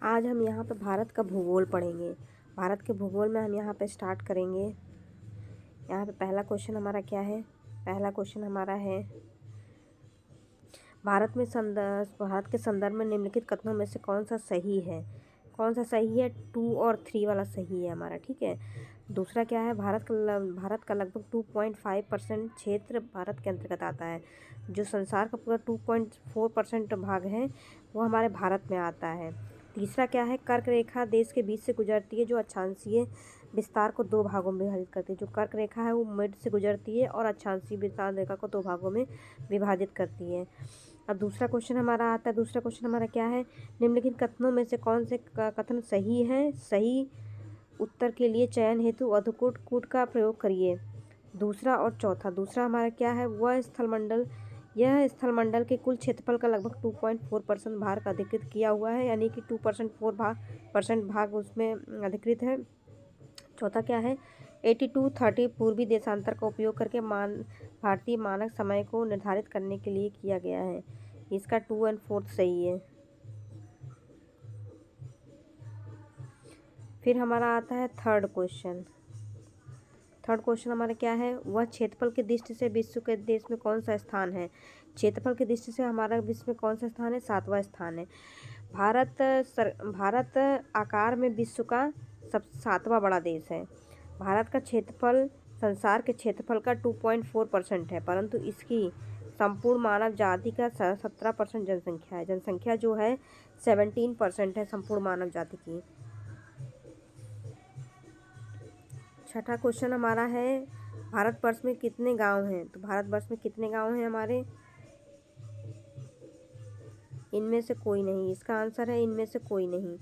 आज हम यहाँ पे भारत का भूगोल पढ़ेंगे। भारत के भूगोल में हम यहाँ पे स्टार्ट करेंगे। यहाँ पे पहला क्वेश्चन हमारा क्या है? पहला क्वेश्चन हमारा है भारत के संदर्भ में निम्नलिखित कथनों में से कौन सा सही है? कौन सा सही है? 2 और 3 वाला सही है हमारा, ठीक है। दूसरा क्या है? भारत का लगभग 2.5% क्षेत्र भारत के अंतर्गत आता है। जो संसार का पूरा 2.4% भाग है वो हमारे भारत में आता है। तीसरा क्या है? कर्क रेखा देश के बीच से गुजरती है जो अक्षांशीय विस्तार को 2 भागों में विभाजित करती है। जो कर्क रेखा है वो मिड से गुजरती है और अक्षांशीय विस्तार रेखा को 2 भागों में विभाजित करती है। अब दूसरा क्वेश्चन हमारा आता है। दूसरा क्वेश्चन हमारा क्या है? निम्नलिखित कथनों में से कौन से कथन सही है? सही उत्तर के लिए चयन हेतु अधोकूट कूट का प्रयोग करिए। दूसरा और चौथा। दूसरा हमारा क्या है? यह स्थलमंडल के कुल क्षेत्रफल का लगभग 2.4% भाग अधिकृत किया हुआ है, यानी कि 2% भाग उसमें अधिकृत है। चौथा क्या है? 82-30 पूर्वी देशांतर का उपयोग करके भारतीय मानक समय को निर्धारित करने के लिए किया गया है। इसका 2 और 4 सही है। फिर हमारा आता है थर्ड क्वेश्चन। थर्ड क्वेश्चन हमारा क्या है? वह क्षेत्रफल की दृष्टि से विश्व के देश में कौन सा स्थान है? क्षेत्रफल की दृष्टि से हमारा विश्व में कौन सा स्थान है? 7वां स्थान है। भारत आकार में विश्व का 7वां बड़ा देश है। भारत का क्षेत्रफल संसार के क्षेत्रफल का 2.4% है, परंतु इसकी संपूर्ण मानव जाति का 17% जनसंख्या है। जनसंख्या जो है 17% है संपूर्ण मानव जाति की। छठा क्वेश्चन हमारा है भारतवर्ष में कितने गांव हैं? तो भारतवर्ष में कितने गांव हैं हमारे? इनमें से कोई नहीं। इसका आंसर है इनमें से कोई नहीं।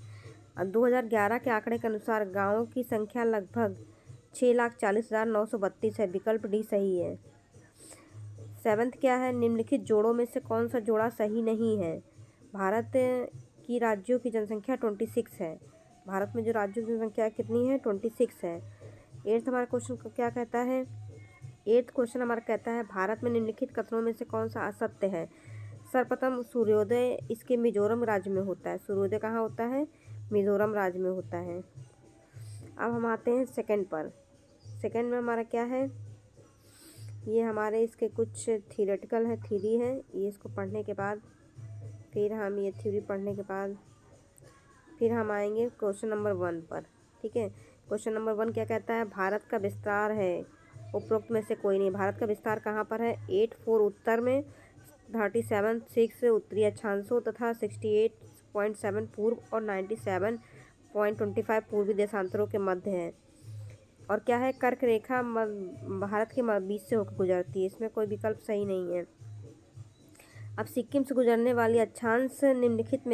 अब 2011 के आंकड़े के अनुसार गांवों की संख्या लगभग 6,40,932 है। विकल्प डी सही है। 7th क्या है? निम्नलिखित जोड़ों में से कौन सा जोड़ा सही नहीं है? भारत की राज्यों की जनसंख्या 26 है। भारत में जो राज्यों की जनसंख्या कितनी है? 26 है। 8th हमारा क्वेश्चन क्या कहता है? 8th क्वेश्चन हमारा कहता है भारत में निम्नलिखित कथनों में से कौन सा असत्य है? सर्वप्रथम सूर्योदय इसके मिजोरम राज्य में होता है। सूर्योदय कहाँ होता है? मिजोरम राज्य में होता है। अब हम आते हैं सेकंड पर। सेकंड में हमारा क्या है? ये हमारे इसके कुछ थियोरेटिकल है, थ्योरी है। ये इसको पढ़ने के बाद फिर हम ये थ्योरी पढ़ने के बाद फिर हम आएंगे क्वेश्चन नंबर 1 पर, ठीक है। क्वेश्चन नंबर 1 क्या कहता है? भारत का विस्तार है उपरोक्त में से कोई नहीं। भारत का विस्तार कहाँ पर है? 84 उत्तर में, 37.6 उत्तरी अक्षांशों तथा 68.7 पूर्व और 97.25 पूर्वी देशांतरों के मध्य है। और क्या है? कर्क रेखा भारत के बीच से होकर गुजरती है। इसमें कोई विकल्प सही नहीं है। अब सिक्किम से गुजरने वाली अक्षांश निम्नलिखित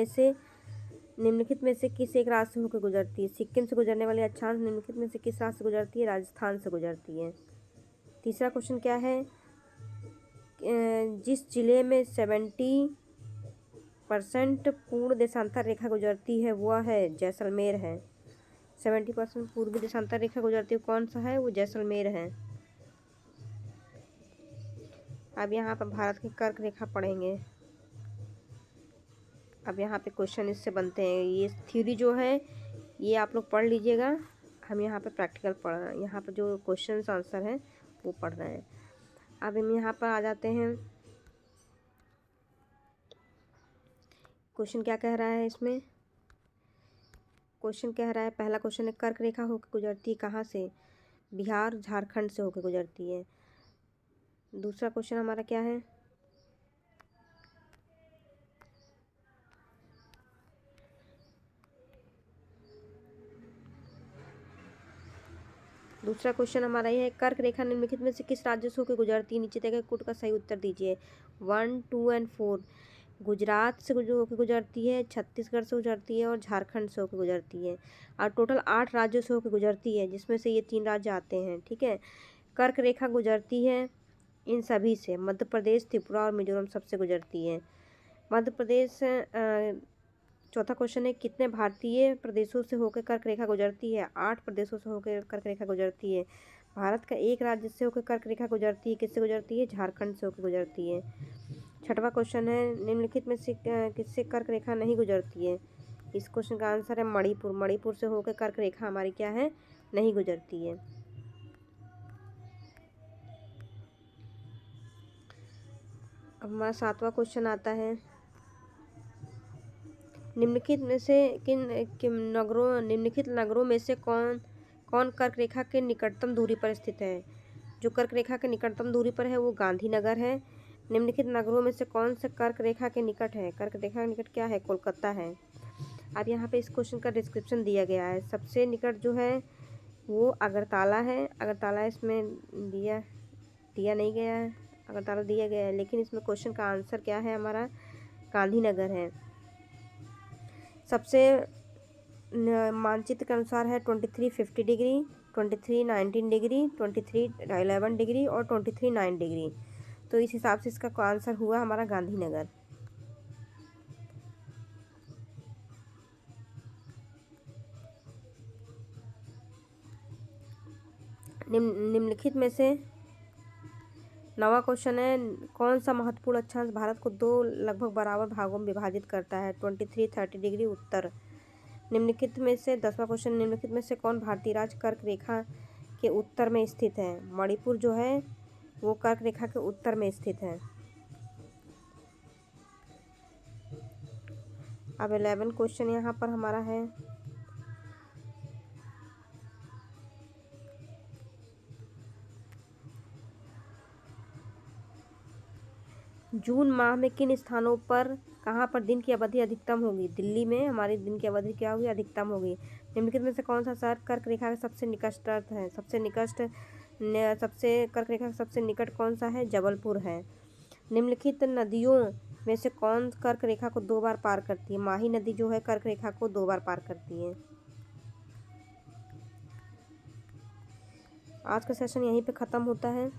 में से किस एक राज्य से होकर गुजरती है? सिक्किम से गुजरने वाली अक्षांश निम्नलिखित में से किस राज्य से गुजरती है? राजस्थान से गुजरती है। तीसरा क्वेश्चन क्या है? जिस जिले में 70% पूर्ण देशांतर रेखा गुजरती है वह है जैसलमेर है। 70% पूर्वी देशांतर रेखा गुजरती है, कौन सा है? वो जैसलमेर है। अब यहाँ पर भारत की कर्क रेखा पढ़ेंगे। अब यहाँ पे क्वेश्चन इससे बनते हैं। ये थ्योरी जो है ये आप लोग पढ़ लीजिएगा। हम यहाँ पे प्रैक्टिकल पढ़ रहे हैं। यहाँ पर जो क्वेश्चन आंसर हैं वो पढ़ रहे हैं। अब हम यहाँ पर आ जाते हैं। क्वेश्चन क्या कह रहा है इसमें? क्वेश्चन कह रहा है, पहला क्वेश्चन है कर्क रेखा होकर गुजरती है कहाँ से? बिहार झारखंड से होकर गुजरती है। दूसरा क्वेश्चन हमारा क्या है? दूसरा क्वेश्चन हमारा ये है कर्क रेखा निम्नलिखित में से किस राज्य से होकर गुजरती है? नीचे दिए गए कूट का सही उत्तर दीजिए। 1, 2 और 4। गुजरात से होकर गुजरती है, छत्तीसगढ़ से गुजरती है और झारखंड से होकर गुजरती है। और टोटल 8 राज्यों से होकर गुजरती है, जिसमें से ये 3 राज्य आते हैं, ठीक है। कर्क रेखा गुजरती है इन सभी से। मध्य प्रदेश, त्रिपुरा और मिजोरम सबसे गुजरती है। मध्य प्रदेश। चौथा क्वेश्चन है कितने भारतीय प्रदेशों से होकर कर्क रेखा गुजरती है? 8 प्रदेशों से होकर कर्क रेखा गुजरती है। भारत का एक राज्य से होकर कर्क रेखा गुजरती है, किससे गुजरती है? झारखंड से होकर गुजरती है। छठवां क्वेश्चन है निम्नलिखित में से किससे कर्क रेखा नहीं गुजरती है? इस क्वेश्चन का आंसर है मणिपुर। मणिपुर से होकर कर्क रेखा हमारी क्या है, नहीं गुजरती है। अब हमारा 7वां क्वेश्चन आता है, निम्नलिखित नगरों में से कौन कौन कर्क रेखा के निकटतम दूरी पर स्थित है। जो कर्क रेखा के निकटतम दूरी पर है वो गांधीनगर है। निम्नलिखित नगरों में से कौन सा कर्क रेखा के निकट है। कर्क रेखा के निकट क्या है, कोलकाता है। अब यहाँ पे इस क्वेश्चन का डिस्क्रिप्शन दिया गया है। सबसे निकट जो है वो अगरतला है। अगरतला इसमें दिया नहीं गया है, अगरतला दिया गया है, लेकिन इसमें क्वेश्चन का आंसर क्या है हमारा, गांधीनगर है। सबसे मानचित्र के अनुसार है 2350 डिग्री, 2319 डिग्री, 2311 डिग्री और 239 डिग्री। तो इस हिसाब से इसका आंसर हुआ हमारा गांधीनगर। निम्नलिखित में से 9वां क्वेश्चन है, कौन सा महत्वपूर्ण अक्षांश भारत को दो लगभग बराबर भागों में विभाजित करता है। 2330 डिग्री उत्तर। निम्नलिखित में से 10वां क्वेश्चन, निम्नलिखित में से कौन भारतीय राज्य कर्क रेखा के उत्तर में स्थित है। मणिपुर जो है वो कर्क रेखा के उत्तर में स्थित है। अब 11 क्वेश्चन यहाँ पर हमारा है, जून माह में किन स्थानों पर कहाँ पर दिन की अवधि अधिकतम होगी। दिल्ली में हमारी दिन की अवधि क्या होगी, अधिकतम होगी। निम्नलिखित में से कौन सा शहर कर्क रेखा के सबसे निकटस्थ है। सबसे कर्क रेखा के सबसे निकट कौन सा है, जबलपुर है। निम्नलिखित नदियों में से कौन कर्क रेखा को 2 बार पार करती है। माही नदी जो है कर्क रेखा को 2 बार पार करती है। आज का सेशन यहीं पे ख़त्म होता है।